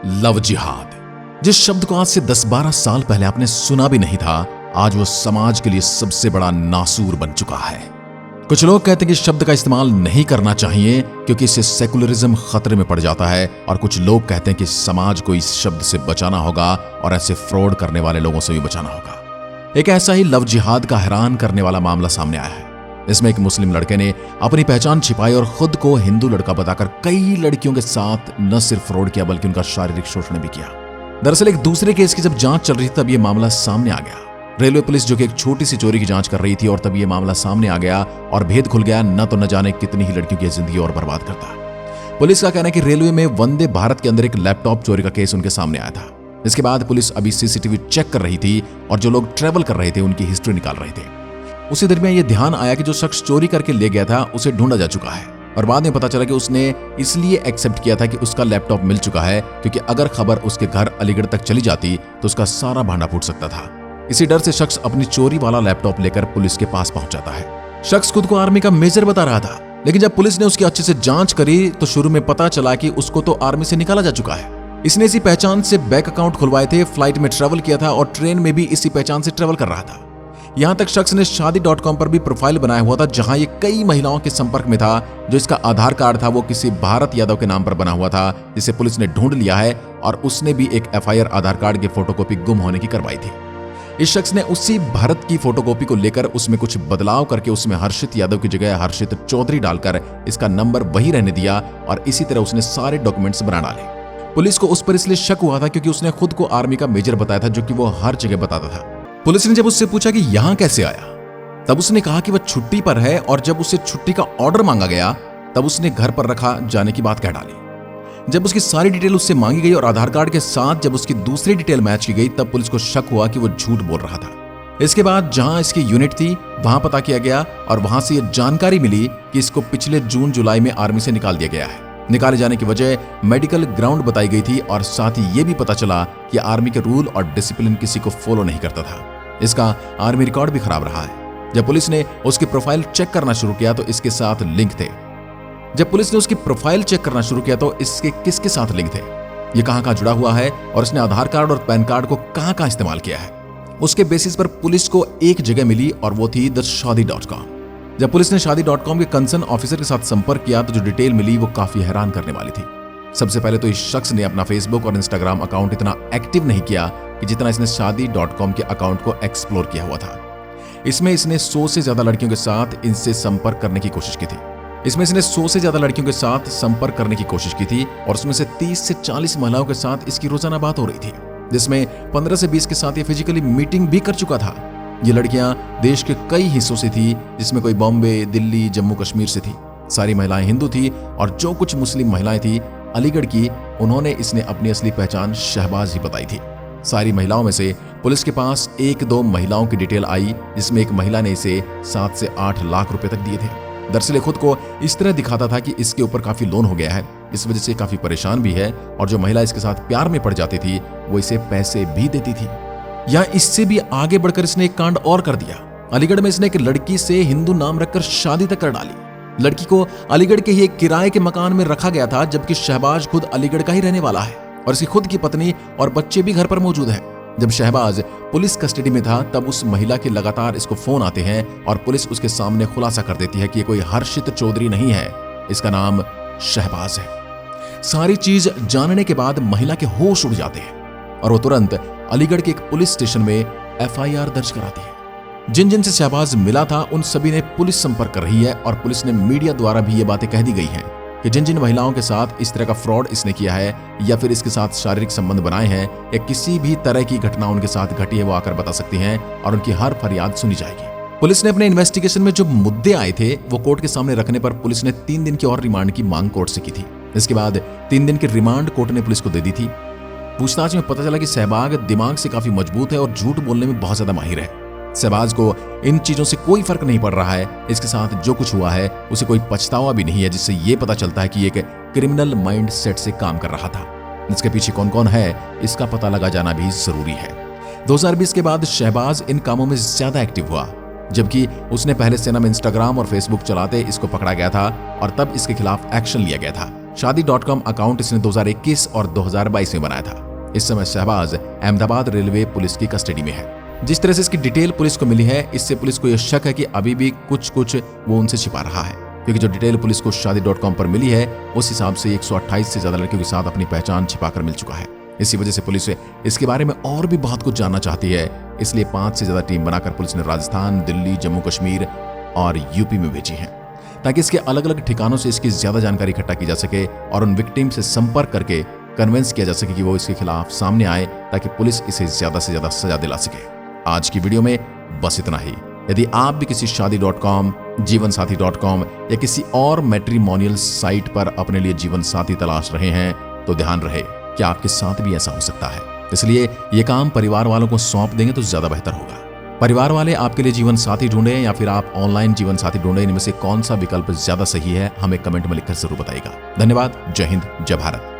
Love जिहाद, जिस शब्द को आज से 10-12 साल पहले आपने सुना भी नहीं था, आज वो समाज के लिए सबसे बड़ा नासूर बन चुका है। कुछ लोग कहते हैं कि इस शब्द का इस्तेमाल नहीं करना चाहिए क्योंकि इससे सेकुलरिज्म खतरे में पड़ जाता है, और कुछ लोग कहते हैं कि समाज को इस शब्द से बचाना होगा और ऐसे फ्रॉड करने वाले लोगों से भी बचाना होगा। एक ऐसा ही लव जिहाद का हैरान करने वाला मामला सामने आया है। इसमें एक मुस्लिम लड़के ने अपनी पहचान छिपाई और खुद को हिंदू लड़का बताकर कई लड़कियों के साथ न सिर्फ फ्रॉड किया बल्कि उनका शारीरिक शोषण भी किया। दरअसल एक दूसरे केस की जब जांच चल रही थी तब यह मामला सामने आ गया। रेलवे पुलिस जो कि एक छोटी सी चोरी की जांच कर रही थी, और तब यह मामला सामने आ गया और भेद खुल गया, न जाने कितनी ही लड़कियों की जिंदगी और बर्बाद करता। पुलिस का कहना है कि रेलवे में वंदे भारत के अंदर एक लैपटॉप चोरी का केस उनके सामने आया था। इसके बाद पुलिस अभी सीसीटीवी चेक कर रही थी और जो लोग ट्रेवल कर रहे थे उनकी हिस्ट्री निकाल रहे थे। उसी दरमियान यह ध्यान आया कि जो शख्स चोरी करके ले गया था उसे ढूंढा जा चुका है, और बाद में पता चला कि उसने इसलिए एक्सेप्ट किया था कि उसका लैपटॉप मिल चुका है क्योंकि अगर खबर उसके घर अलीगढ़ तक चली जाती तो उसका सारा भांडा फूट सकता था। इसी डर से शख्स अपनी चोरी वाला लैपटॉप लेकर पुलिस के पास पहुंच जाता है। शख्स खुद को आर्मी का मेजर बता रहा था, लेकिन जब पुलिस ने उसकी अच्छे से जांच करी तो शुरू में पता चला कि उसको तो आर्मी से निकाला जा चुका है। इसने इसी पहचान से बैंक अकाउंट खुलवाए थे, फ्लाइट में ट्रेवल किया था और ट्रेन में भी इसी पहचान से ट्रेवल कर रहा था। यहां तक शख्स ने शादी.com पर भी प्रोफाइल बनाया हुआ था, जहां ये कई महिलाओं के संपर्क में था। जो इसका आधार कार्ड था वो किसी भारत यादव के नाम पर बना हुआ था, जिसे पुलिस ने ढूंढ लिया है, और उसने भी एक FIR आधार कार्ड की फोटोकॉपी गुम होने की करवाई थी। इस शख्स ने उसी भारत की फोटोकॉपी को लेकर उसमें कुछ बदलाव करके उसमें हर्षित यादव की जगह हर्षित चौधरी डालकर इसका नंबर वही रहने दिया, और इसी तरह उसने सारे डॉक्यूमेंट्स बना डाले। पुलिस को उस पर इसलिए शक हुआ था क्योंकि उसने खुद को आर्मी का मेजर बताया था, जो कि वो हर जगह बताता था। पुलिस ने जब उससे पूछा कि यहां कैसे आया, तब उसने कहा कि वह छुट्टी पर है, और जब उसे छुट्टी का ऑर्डर मांगा गया तब उसने घर पर रखा जाने की बात कह डाली। जब उसकी सारी डिटेल उससे मांगी गई और आधार कार्ड के साथ जब उसकी दूसरी डिटेल मैच की गई, तब पुलिस को शक हुआ कि वो झूठ बोल रहा था। इसके बाद जहां इसकी यूनिट थी वहां पता किया गया, और वहां से यह जानकारी मिली कि इसको पिछले जून-जुलाई में आर्मी से निकाल दिया गया है। निकाले जाने की वजह मेडिकल ग्राउंड बताई गई थी, और साथ ही यह भी पता चला कि आर्मी के रूल और डिसिप्लिन किसी को फॉलो नहीं करता था। इसका आर्मी रिकॉर्ड भी खराब रहा है। जब पुलिस ने उसकी प्रोफाइल चेक करना शुरू किया तो इसके साथ लिंक थे। जब पुलिस ने उसकी प्रोफाइल चेक करना शुरू किया तो इसके किसके साथ लिंक थे, ये कहां जुड़ा हुआ है, और इसने आधार कार्ड और पैन कार्ड को कहां इस्तेमाल किया है, उसके बेसिस पर पुलिस को एक जगह मिली, और वो थी shaadi.com। जब पुलिस ने shaadi.com के कंसर्न ऑफिसर के साथ संपर्क किया तो जो डिटेल मिली वो काफी हैरान करने वाली थी। सबसे पहले तो इस शख्स ने अपना फेसबुक और इंस्टाग्राम अकाउंट इतना एक्टिव नहीं किया कि जितना इसने shaadi.com के अकाउंट को एक्सप्लोर किया हुआ था। इसमें इसने 100 से ज्यादा लड़कियों के साथ इनसे संपर्क करने की कोशिश की थी। और उसमें से 30 से 40 महिलाओं के साथ इसकी रोजाना बात हो रही थी, जिसमें 15 से 20 के साथ ये फिजिकली मीटिंग भी कर चुका था। ये लड़कियां देश के कई हिस्सों से थी, जिसमें कोई बॉम्बे, दिल्ली, जम्मू कश्मीर से थी। सारी महिलाएं हिंदू थी, और जो कुछ मुस्लिम महिलाएं थी अलीगढ़ की, उन्होंने इसने अपनी असली पहचान शहबाज ही बताई थी। सारी महिलाओं में से पुलिस के पास 1-2 महिलाओं की डिटेल आई, जिसमें एक महिला ने इसे 7 से 8 लाख रुपए तक दिए थे। दरअसल खुद को इस तरह दिखाता था कि इसके ऊपर काफी लोन हो गया है, इस वजह से काफी परेशान भी है, और जो महिला इसके साथ प्यार में पड़ जाती थी वो इसे पैसे भी देती थी। या इससे भी आगे बढ़कर इसने एक कांड और कर दिया। अलीगढ़ में इसने एक लड़की से हिंदू नाम रखकर शादी तक कर डाली। लड़की को अलीगढ़ के ही एक किराए के मकान में रखा गया था, जबकि शहबाज खुद अलीगढ़ का ही रहने वाला है, और इसकी खुद की पत्नी और बच्चे भी घर पर मौजूद हैं। जब शहबाज पुलिस कस्टडी में था तब उस महिला के लगातार इसको फोन आते हैं, और पुलिस उसके सामने खुलासा कर देती है कि ये कोई हर्षित चौधरी नहीं है, इसका नाम शहबाज है। सारी चीज जानने के बाद महिला के होश उड़ जाते हैं, और वो तुरंत अलीगढ़ के एक पुलिस स्टेशन में FIR दर्ज कराती है। जिन से शहबाज मिला था उन सभी ने पुलिस संपर्क कर रही है, और पुलिस ने मीडिया द्वारा भी ये बातें कह दी गई हैं कि जिन महिलाओं के साथ इस तरह का फ्रॉड इसने किया है, या फिर इसके साथ शारीरिक संबंध बनाए हैं, या किसी भी तरह की घटना उनके साथ घटी है, वो आकर बता सकती हैं, और उनकी हर फरियाद सुनी जाएगी। पुलिस ने अपने इन्वेस्टिगेशन में जो मुद्दे आए थे वो कोर्ट के सामने रखने पर पुलिस ने 3 दिन की और रिमांड की मांग कोर्ट से की थी। इसके बाद 3 दिन की रिमांड कोर्ट ने पुलिस को दे दी थी। पूछताछ में पता चला कि शहबाज दिमाग से काफी मजबूत है और झूठ बोलने में बहुत ज्यादा माहिर है। शहबाज को इन चीजों से कोई फर्क नहीं पड़ रहा है, इसके साथ जो कुछ हुआ है उसे कोई पछतावा भी नहीं है, जिससे ये पता चलता है कि एक क्रिमिनल माइंड सेट से काम कर रहा था। इसके पीछे कौन कौन है इसका पता लगा जाना भी जरूरी है। 2020 के बाद शहबाज इन कामों में ज्यादा एक्टिव हुआ, जबकि उसने पहले सेना में इंस्टाग्राम और फेसबुक चलाते इसको पकड़ा गया था, और तब इसके खिलाफ एक्शन लिया गया था। शादी.com अकाउंट इसने 2021 और 2022 में बनाया था। इस समय शहबाज अहमदाबाद रेलवे पुलिस की कस्टडी में है। जिस तरह से इसकी डिटेल पुलिस को मिली है, इससे पुलिस को यह शक है कि अभी भी कुछ वो उनसे छिपा रहा है, क्योंकि जो डिटेल पुलिस को शादी.com पर मिली है उस हिसाब से 128 से ज्यादा लड़कियों के साथ अपनी पहचान छिपाकर मिल चुका है। इसी वजह से पुलिस इसके बारे में और भी बहुत कुछ जानना चाहती है, इसलिए 5 से ज्यादा टीम बनाकर पुलिस ने राजस्थान, दिल्ली, जम्मू कश्मीर और यूपी में भेजी है, ताकि इसके अलग अलग ठिकानों से इसकी ज्यादा जानकारी इकट्ठा की जा सके और उन विक्टिम से संपर्क करके कन्विंस किया जा सके कि वो इसके खिलाफ सामने आए, ताकि पुलिस इसे ज्यादा से ज्यादा सजा दिला सके। आज की वीडियो में बस इतना ही। यदि आप भी किसी शादी.com, जीवनसाथी.com या किसी और मैट्रिमोनियल साइट पर अपने लिए जीवन साथी तलाश रहे हैं, तो ध्यान रहे कि आपके साथ भी ऐसा हो सकता है। इसलिए ये काम परिवार वालों को सौंप देंगे तो ज्यादा बेहतर होगा। परिवार वाले आपके लिए जीवन साथी ढूंढें या फिर आप ऑनलाइन जीवन साथी ढूंढें, इनमें से कौन सा विकल्प ज्यादा सही है, हमें कमेंट में लिखकर जरूर बताइएगा। धन्यवाद। जय हिंद, जय भारत।